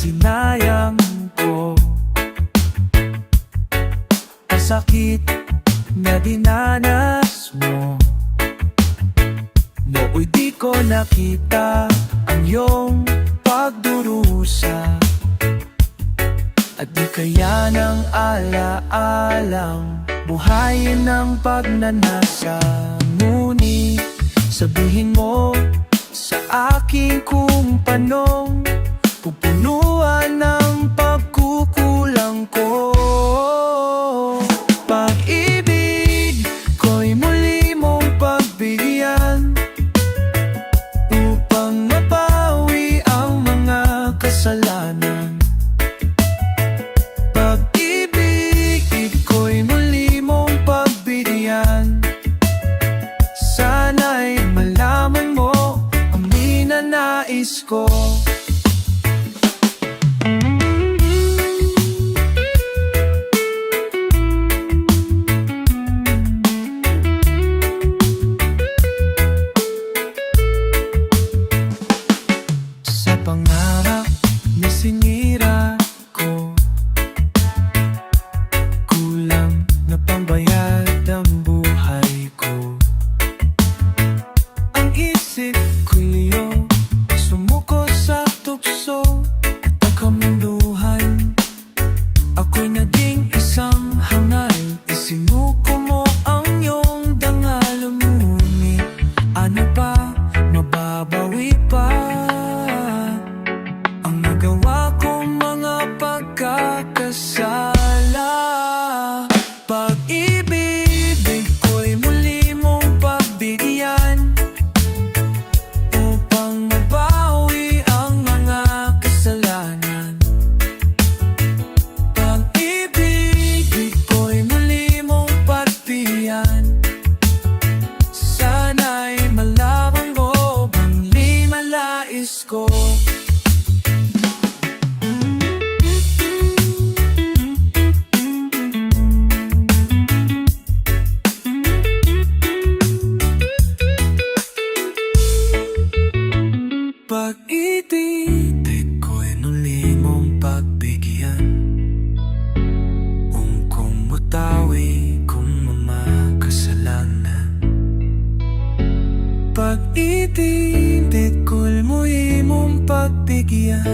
Sinayang ko ang sakit na dinanas mo. Nooy di ko nakita ang iyong pagdurusa, at di kaya ng ala-alang buhayin ng pagnanasa. Ngunit sabihin mo sa akin kung panong pupunuan ng pagkukulang ko. Pag-ibig ko'y muli mong pagbigyan upang mabawi ang mga kasalanan. Pag-ibig ko'y muli mong pagbigyan. Sana'y malaman mo ang ninanais ko. Pangarap na sinira ko, kulang na pambayad ang buhay ko. Ang isip ko'y iyong sumuko sa tukso at ang kamunduhan. Ako'y naging isang hangal, isinuko mo ang iyong dangal. Ngunit ano pa, mababawi pa ang nagawa kong mga pagkakasala. Pag-ibig ko'y muli mong pagbigyan upang mabawi ang mga kasalanan. Pag-ibig ko'y muli mong pagbigyan. Sana'y malaman mo ang ninanais ko. Pag-ibig ko'y muli mong pagbigyan kung matawi kung mga kasalanan. Pag-ibig ko'y muli mong pagbigyan.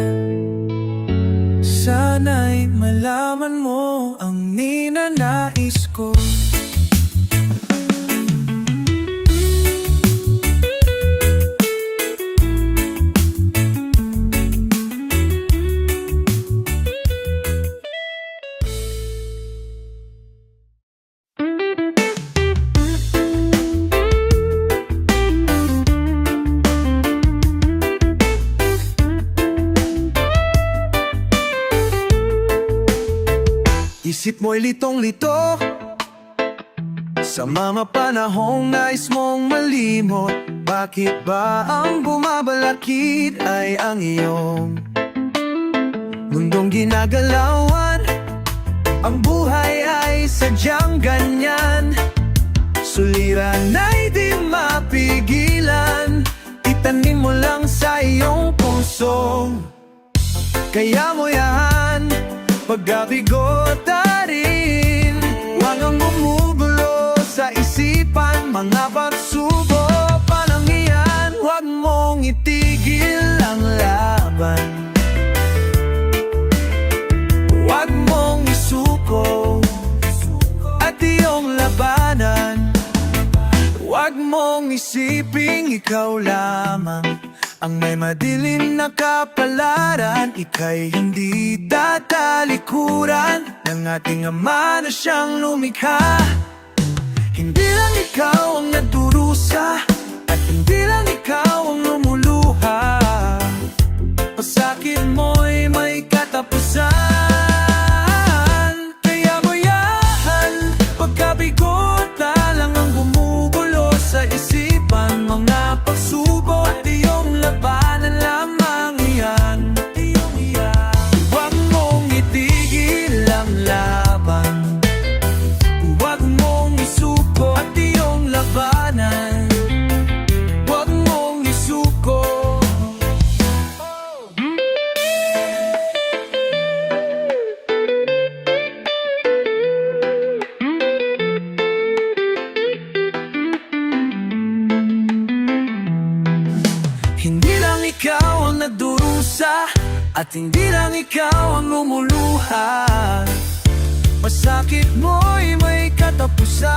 Sana'y malaman mo ang ninanais ko. Isip mo'y litong-lito sa mga panahong nais mong malimot. Bakit ba ang bumabalakid ay ang iyong mundong ginagalawan? Ang buhay ay sadyang ganyan, suliran ay di mapigilan. Itanim mo lang sa iyong puso, kaya mo yan pag-abigotarin. Huwag ang gumugulo sa isipan, mga pagsubok pa lang iyan. Huwag mong itigil ang laban, huwag mong isuko at iyong labanan. Huwag mong isiping ikaw lamang ang may madilim na kapalaran. Ika'y hindi tatalikuran ng ating Ama na siyang lumikha. Hindi lang ikaw ang nagdurusa at hindi lang ikaw ang lumuluha. Pasakit mo'y may katapusan, kaya mo yan. Pagkabigot lang ang gumugulo sa isipan, mga pagsubo at iyong labanan lamang iyan. Huwag mong itigil ang laban, huwag mong isuko at iyong labanan. Huwag mong isuko. At hindi lang ikaw ang lumuluha, masakit mo'y may katapusan.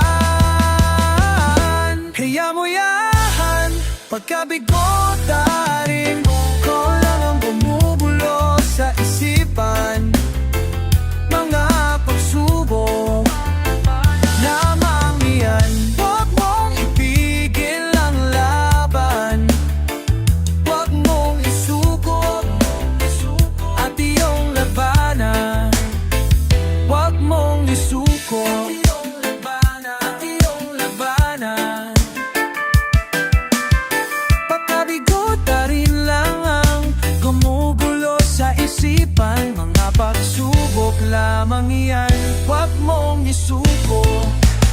Kaya mo yan, pagkabigo taring ko lang ang bumubulo sa isipan. Mga pagsubok lamang iyan, huwag mong ipigil ang laban. Huwag mong isuko at iyong labanan. Huwag mong isuko at iyong labanan. Pagkabigo ta rin lang ang gumugulo sa isipan. Mga pagsubok lamang iyan, huwag mong isuko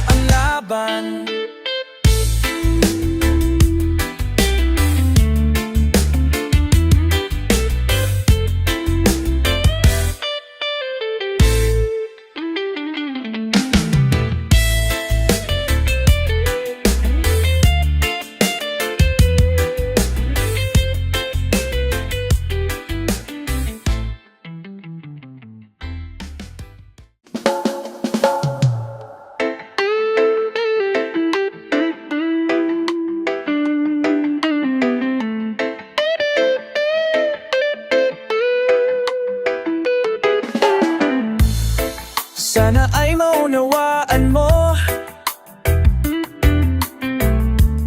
ang laban. Sana ay maunawaan mo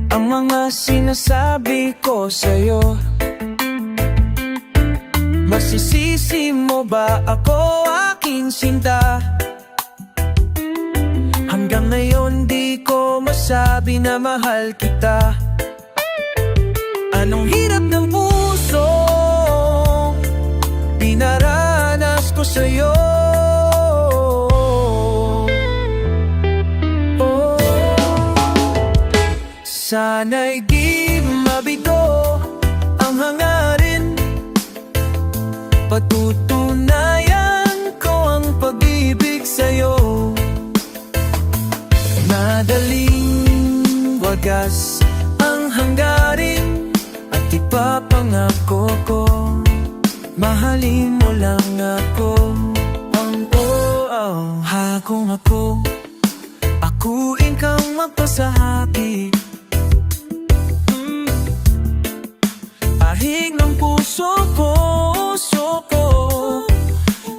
ang mga sinasabi ko sa'yo. Masisisi mo ba ako, aking sinta? Hanggang ngayon di ko masabi na mahal kita. Anong hirap ng puso pinaranas ko sa'yo. Sana'y di mabigo ang hangarin, patutunayan ko ang pag-ibig sa'yo. Madaling wagas ang hangarin at ipapangako ko, mahalin mo lang ako. Kung akuin kang magpasabi, ahig ng puso ko,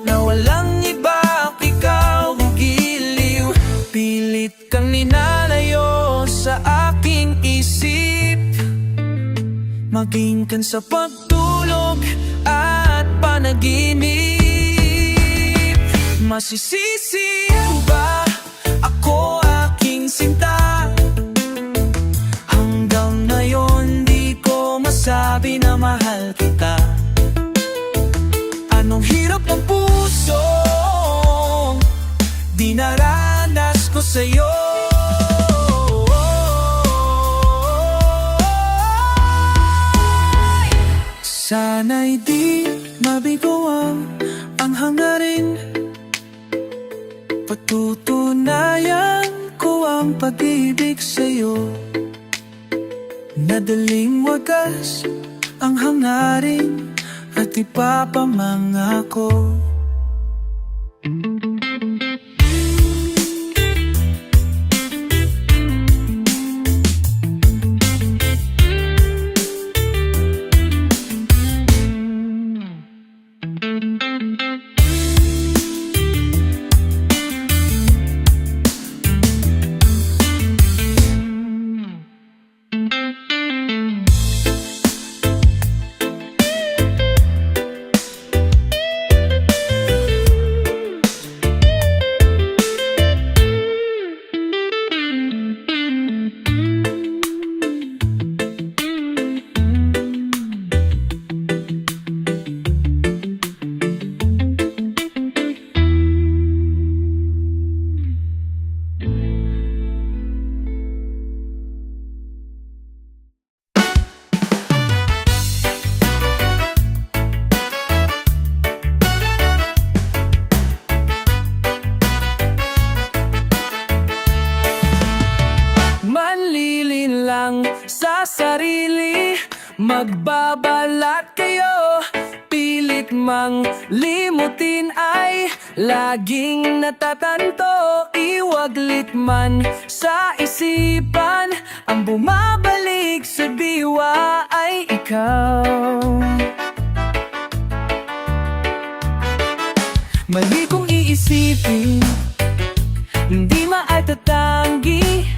na walang iba, ikaw ang giliw. Pilit kang ninalayo sa aking isip, maging kan sa pagtulog at panaginip. Masisisi ba ako, aking sinta? Hanggang ngayon di ko masabi na mahal kita. Anong hirap ng puso dinaranas ko sa'yo. Sana'y di mabigo ang hangarin, patutunayan ko ang pag-ibig sa'yo. Madaling wagas ang hangarin at ipapamangako. sa sarili, magbabalat kayo, pilit Ngunit mang limutin ay laging natatanto. Iwaglit man sa isipan, ang bumabalik sa diwa ay ikaw. Mali kong iisipin, hindi maitatanggi.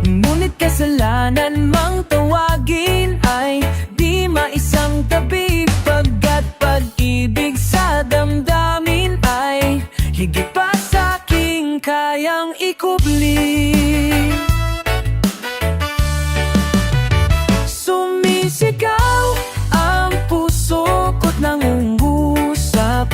Ngunit kasalanan mang tawagin ay di maisang tabi. Pagkat pag-ibig sa damdamin ay higit pa sa aking kayang ikubli. Sumisigaw ang puso ko't nangungusap.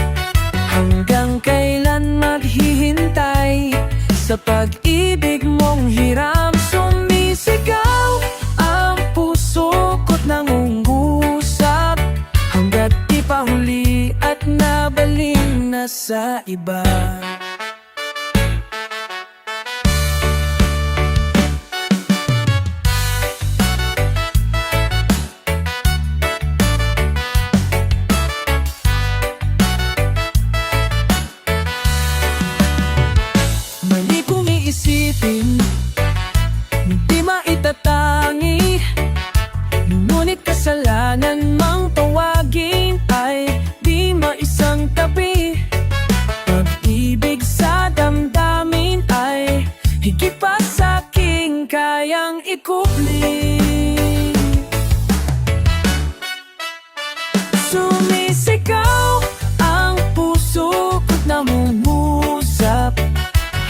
Hanggang kailan maghihintay sa pag-ibig mong hiram? Sumisigaw ang puso ko't nangungusap. Hanggat di pa huli at nabaling na sa iba. Isipin, hindi maitatangi. Ngunit kasalanan mang tawagin ay di maisang tabi. Pag-ibig sa damdamin ay higit pa sa aking kayang ikubli. Sumisigaw ang puso ko't namumusap.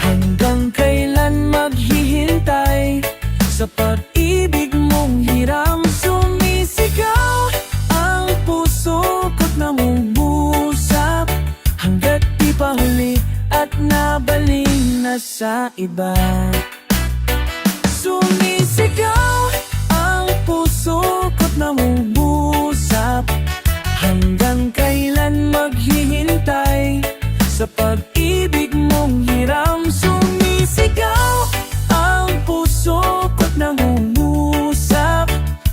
Hanggang kailan maghihintay sa pag-ibig mong hiram? Sumisigaw ang puso ko't namumusap. Hanggat di pa huli at nabaling na sa iba. Sumisigaw ang puso ko't namumusap. Hanggang kailan maghihintay sa pag-ibig mong hiram? Sumisigaw ang puso ko't nangungusap.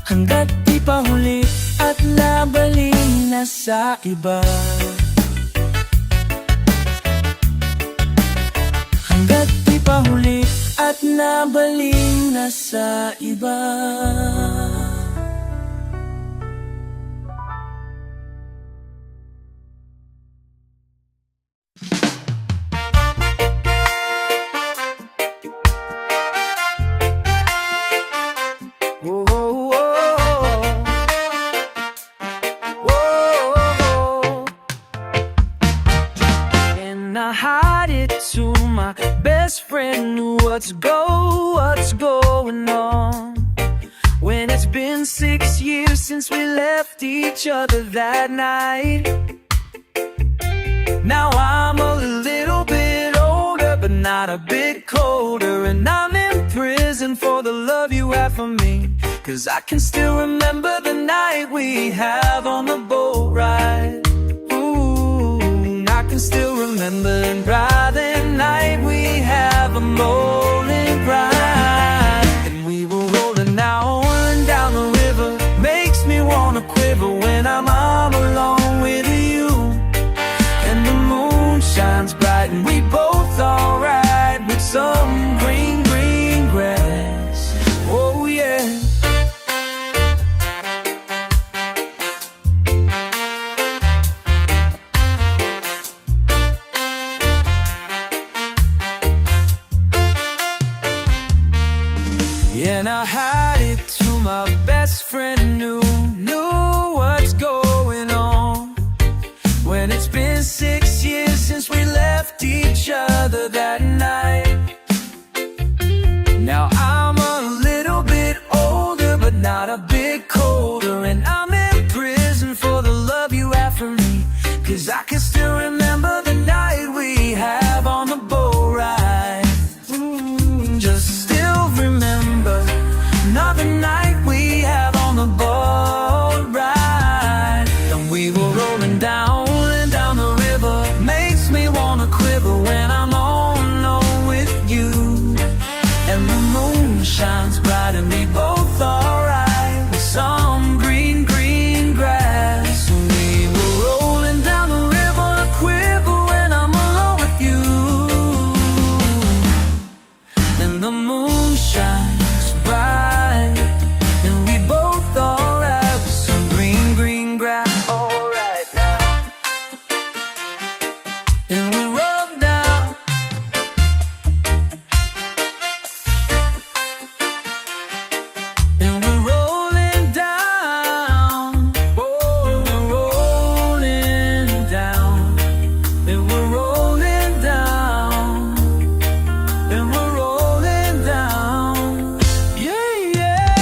Hanggat di pa huli at nabaling na sa iba. Hanggat di pa huli at nabaling na sa iba. I hide it to my best friend. What's going on? When it's been 6 years since we left each other that night. Now I'm a little bit older, but not a bit colder. And I'm in prison for the love you have for me. 'Cause I can still remember the night we have on the boat ride. I can still remember and bright the night we have a rolling pride. And we were rolling down the river. Makes me wanna quiver when I'm all alone with you. And the moon shines bright and we both alright with some green grass. Oh yeah. And I hide it to my best friend who knew what's going on. When it's been 6 years since we left each other that night. Now I'm a little bit older, but not a bit colder. And I'm in prison for the love you have for me. 'Cause I can still remember the night we have on the boat ride. Just still remember another night we have on the boat ride. And we were rolling down the river. Makes me wanna quiver when I'm all alone with you. And the moon shines bright and we both alright with some green grass. And we were rolling and we roll down. And we're rolling down. Oh, we're rolling down. And we're rolling down. And we're rolling down. Yeah, yeah.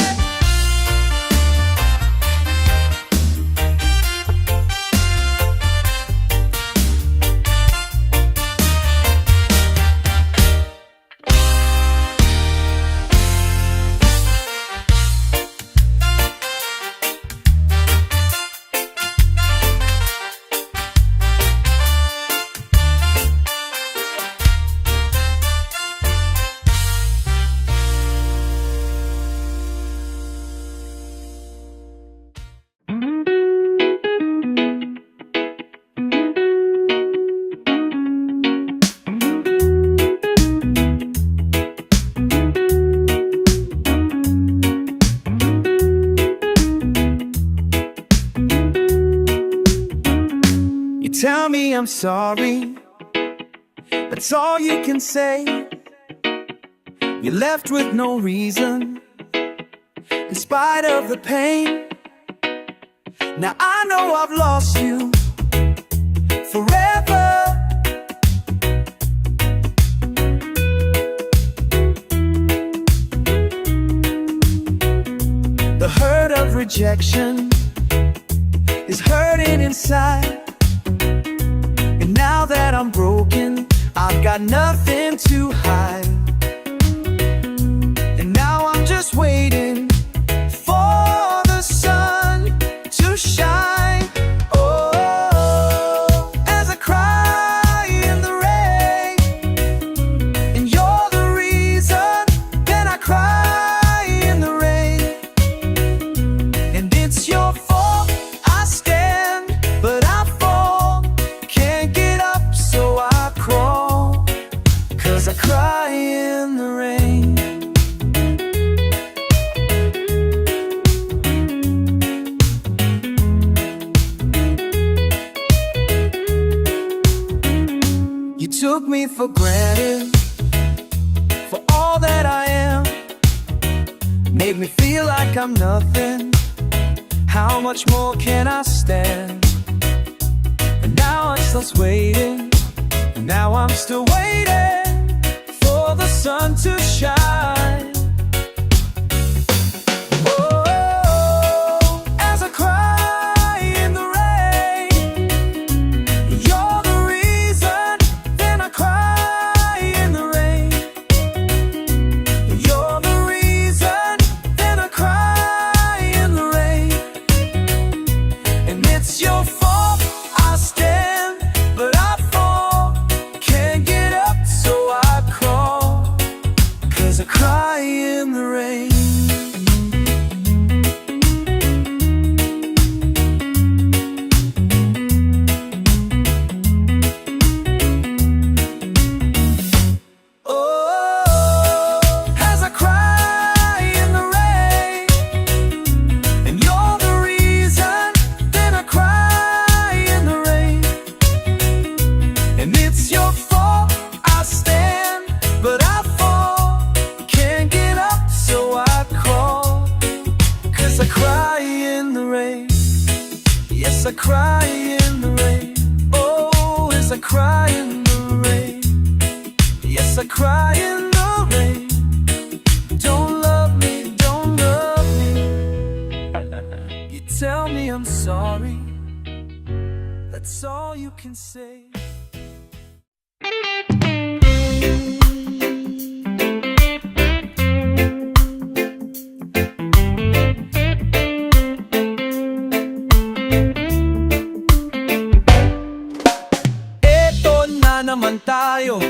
You tell me I'm sorry, that's all you can say. You're left with no reason, in spite of the pain. Now I know I've lost you forever. The hurt of rejection is hurting inside. And now that I'm broken, I've got nothing to hide. And now I'm just waiting for the sun to shine. Oh, as I cry in the rain, and you're the reason, then I cry in the rain. And it's your fault I stand, but I fall, can't get up, so I crawl, 'cause I cry in the rain. You took me for granted, for all that I am, made me feel like I'm nothing. How much more can I stand? And now I'm still waiting, and now I'm still waiting for the sun to shine. Oh, as I cry in the rain, you're the reason, then I cry in the rain. You're the reason, then I cry in the rain. And it's your fault I stand, but I fall, can't get up, so I crawl, 'cause I cry in the rain. Oh, as I cry in the rain, and you're the reason, then I cry in the rain. And it's your fault I stand, but I fall, can't get up, so I crawl, 'cause I cry in the rain. Yes, I cry in the rain. Oh, as I cry in the rain. Yes, I cry in the rain. Don't love me, don't love me. You tell me I'm sorry, that's all you can say. Eto na naman tayo,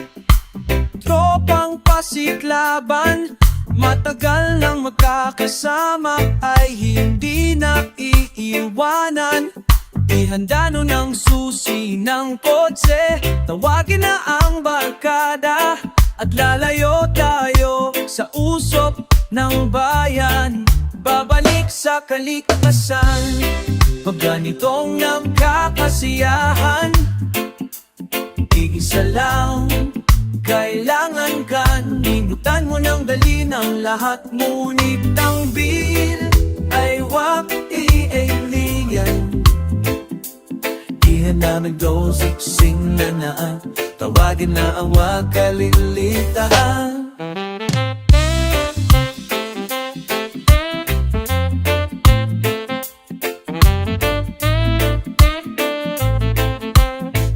tropang pasiklaban. Matagal nang magkakasama ay hindi na iiwanan. Ihanda nun ang susi ng kotse, tawagin na ang barkada, at lalayo tayo sa usop ng bayan. Babalik sa kalikasan, pag ganitong nagkakasiyahan. isa lang kailangan ka. Limutan mo ng dali ng lahat, ngunit ang bil ay wag i-alien. Iyan na nagdosing na naan, tawagin na ang wag kalilitahan.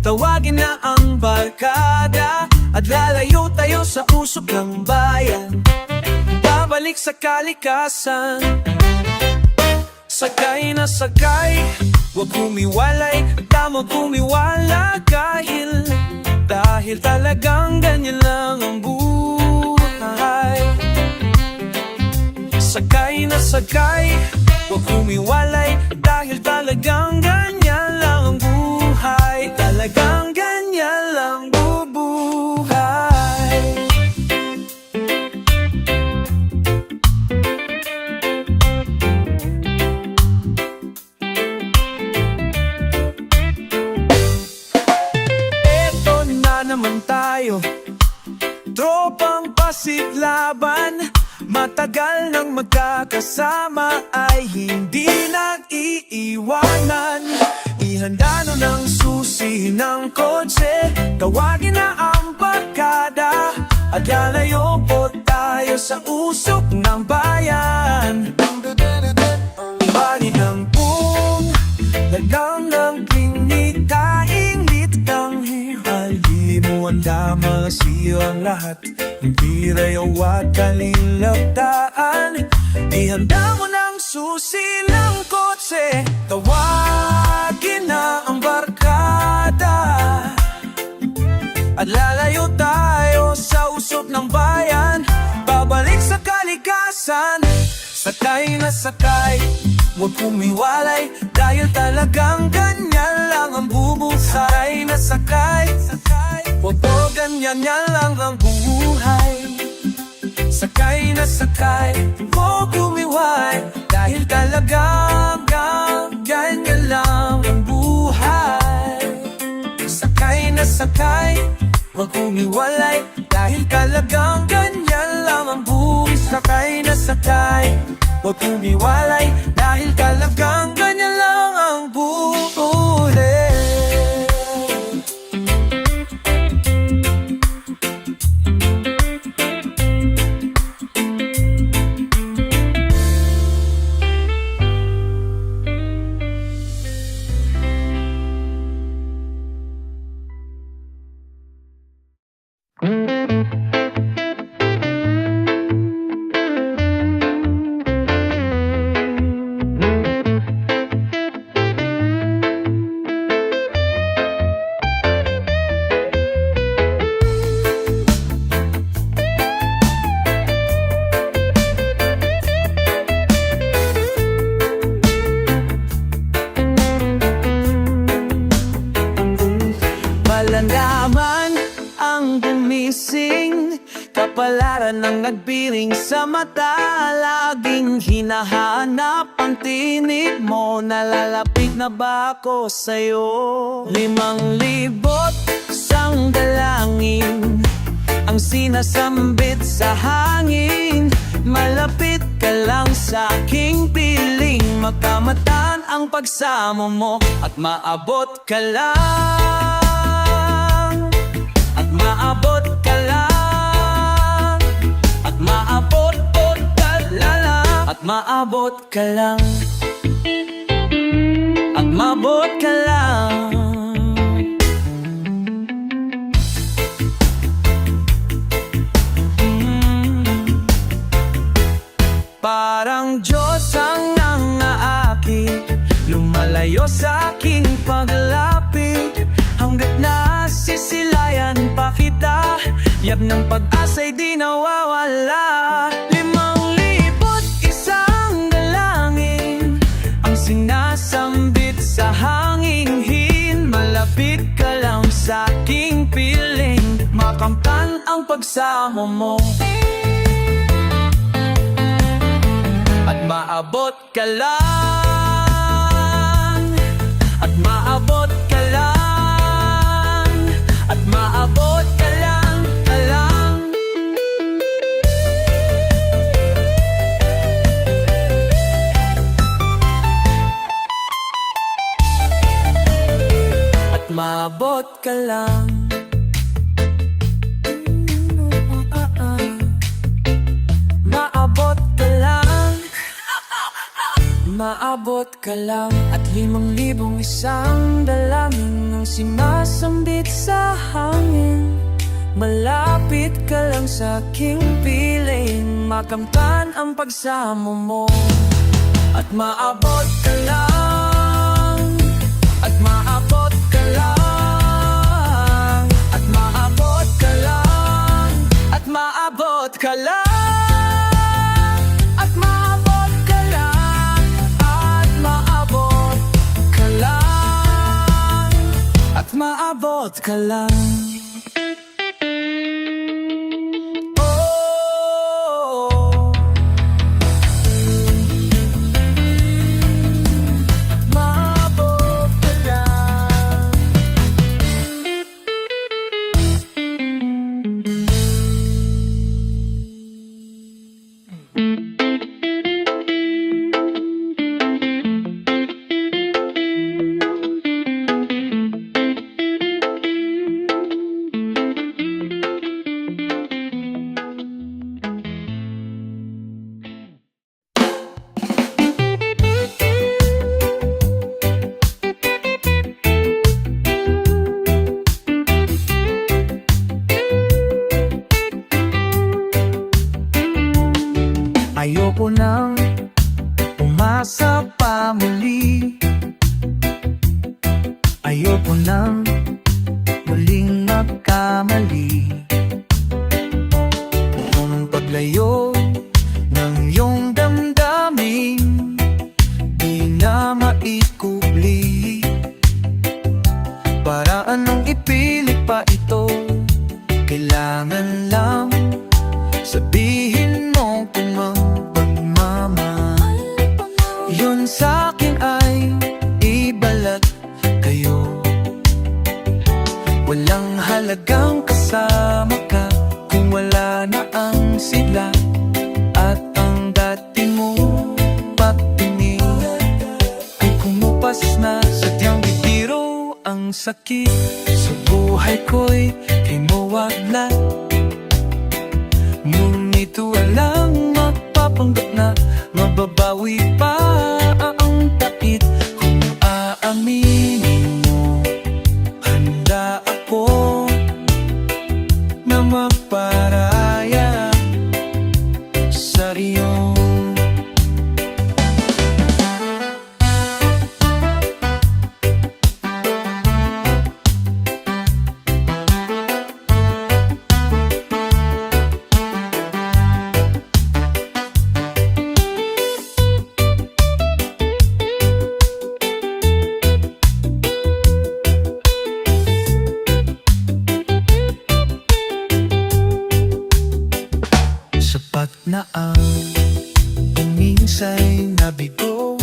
Tawagin na ang barkada at lalayo tayo sa usok ng bayan. Babalik sa kalikasan. Sakay na sakay, huwag humiwalay, tama humiwala dahil talagang ganyan lang ang buhay. Sakay na sakay, huwag humiwalay, dahil talagang ganyan lang ang buhay. Talagang ganyan lang bubuhay. Eto na naman tayo, tropang pasiglaban. Matagal nang magkakasama ay hindi nag-iiwanan. Ihanda na ng susi ng kotse, tawagin na ang barkada at lalayo po tayo sa usok ng bayan. Bali ng pung, lagang ng klinika, init ng halimuan, dama siya ang lahat. Hindi rayaw at kalilagdaan. Ihanda mo ng susi ng kotse, tawagin na ang barkada at lalayo tayo sa usok ng bayan. Babalik sa kalikasan. Sakay na sakay, huwag humiwalay, dahil talagang ganyan lang ang bubuhay. Na sakay, huwag po ganyan lang ang buhay. Sakay na sakay, huwag humiwalay, dahil talagang ganyan lang ang buhay. Sakay na sakay, huwag humiwalay, dahil talagang ganyan lang ang buhay. Sakay na sakay, huwag humiwalay, dahil talagang ganyan lang ang buhay. Malalaman ang gumising, kapalaran ng nagbiring sa mata. Laging hinahanap ang tinig mo, nalalapit na ba ako sa'yo? 5,000 isang dalangin ang sinasambit sa hangin. Malapit ka lang sa aking piling, magkamatan ang pagsamo mo at maabot ka lang. Maabot ka lang, at maabot ka lang, at maabot ka lang, at maabot ka lang. Parang Diyos ang nangaakit, lumalayo sa aking paglapit, hanggat nasisilayan pa kita, yab ng pag-asa'y di nawawala. 5,000 isang dalangin ang sinasambit sa hangin. Malapit ka lang sa aking piling, makamtan ang pagsamo mo at maabot ka lang, at maabot ka lang, at maabot maabot ka lang. Maabot ka lang. Maabot ka lang. At 5,000 dalangin ang sinasambit sa hangin. Malapit ka lang sa aking piling, makamtan ang pagsamo mo. At maabot ka lang. At maabot ka lang. At maabot ka lang. At maabot ka lang. At maabot ka lang. At maabot ka lang. At maabot ka lang. Ayoko nang umasa pa muli. Ayoko nang muling magkamali. Nung paglayo ng iyong damdamin, di na maikubli. Para anong ipilit pa ito? Kailangan lang sabihin mo kung ang pagmamahal yun sa'kin ay ibalat kayo. Walang halagang kasama ka kung wala na ang sigla at ang dati mo patingin ay kumupas na. Sadyang bibiro ang sakit sa buhay ko'y hinuwaglat. Ngunit walang mapapanggap na mababawi pa ang takit. Kung aaminin mo, handa ako na magparaya sa iyo. Sapat na ang kuminsay nabigo,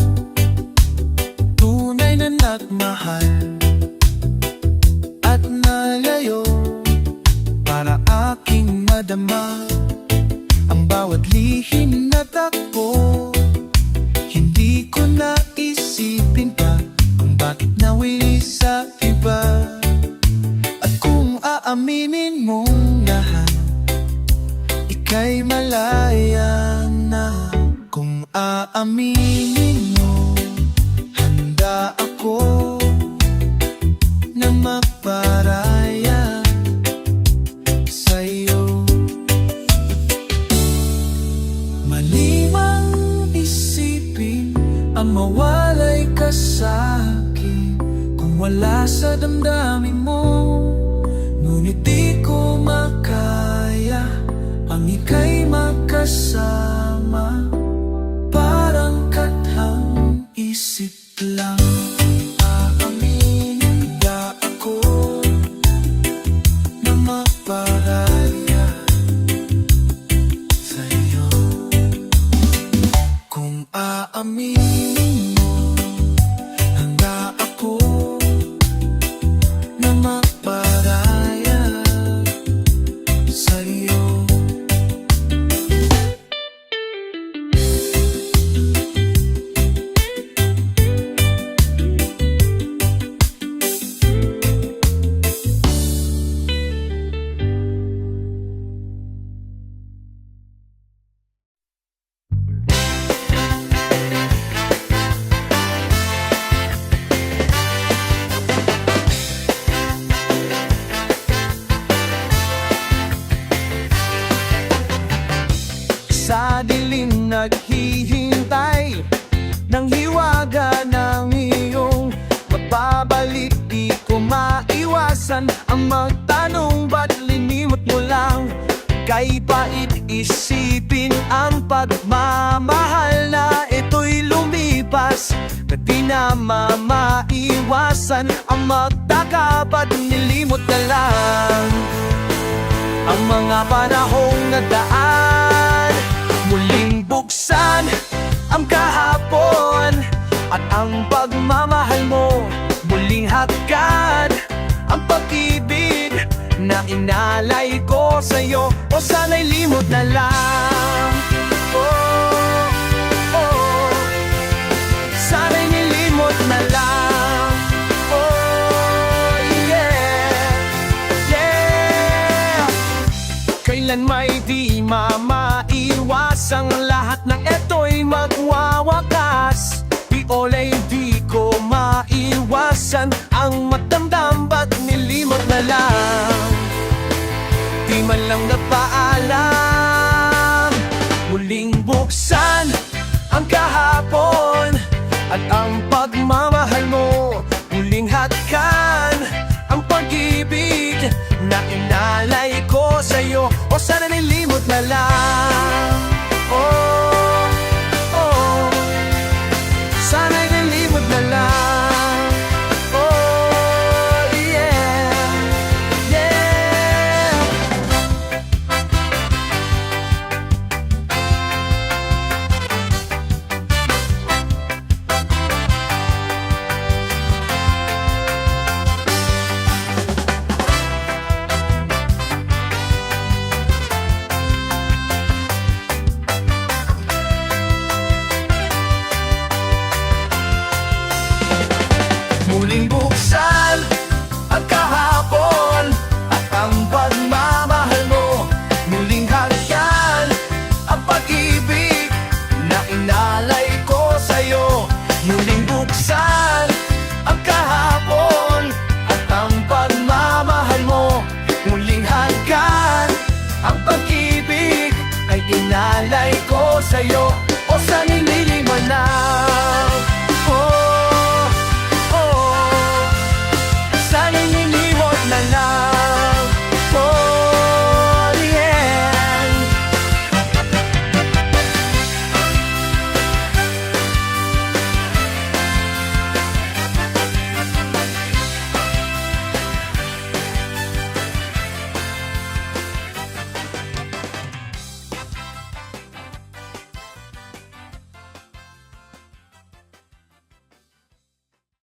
tunay na nagmahal at nalayo para aking madama ang bawat lihim na takbo. Hindi ko naisipin pa kung bakit nawili sa iba. At kung aaminin mong lahat, ika'y malaya na. Kung aaminin mo, handa ako na magparaya sa iyo. Malimang isipin ang mawalay ka sa'kin kung wala sa damdamin mo. Ngunit di ko makaya ang ika'y magkasama. Parang kathang isip lang. Aaminin ba ako na magparaya sa iyo? Kung aaminin mo, handa ako na magparaya sa iyo. maiwasan ang magtanong ba't linimot mo lang. Kay bait isipin ang pagmamahal na ito'y lumipas, na di na maiwasan ang magtaka ba't nilimot na lang. Ang mga panahong nadaan, muling buksan ang kahapon, at ang pagmamahal mo muling hatgan ang pag-ibig na inalay ko sa'yo. O sana'y limot na lang. Oh, oh, sana'y nilimot na lang. Oh, yeah, yeah. Kailan may di maiwasang lahat ng eto'y magwawakas. Di ola'y di ko maiwasan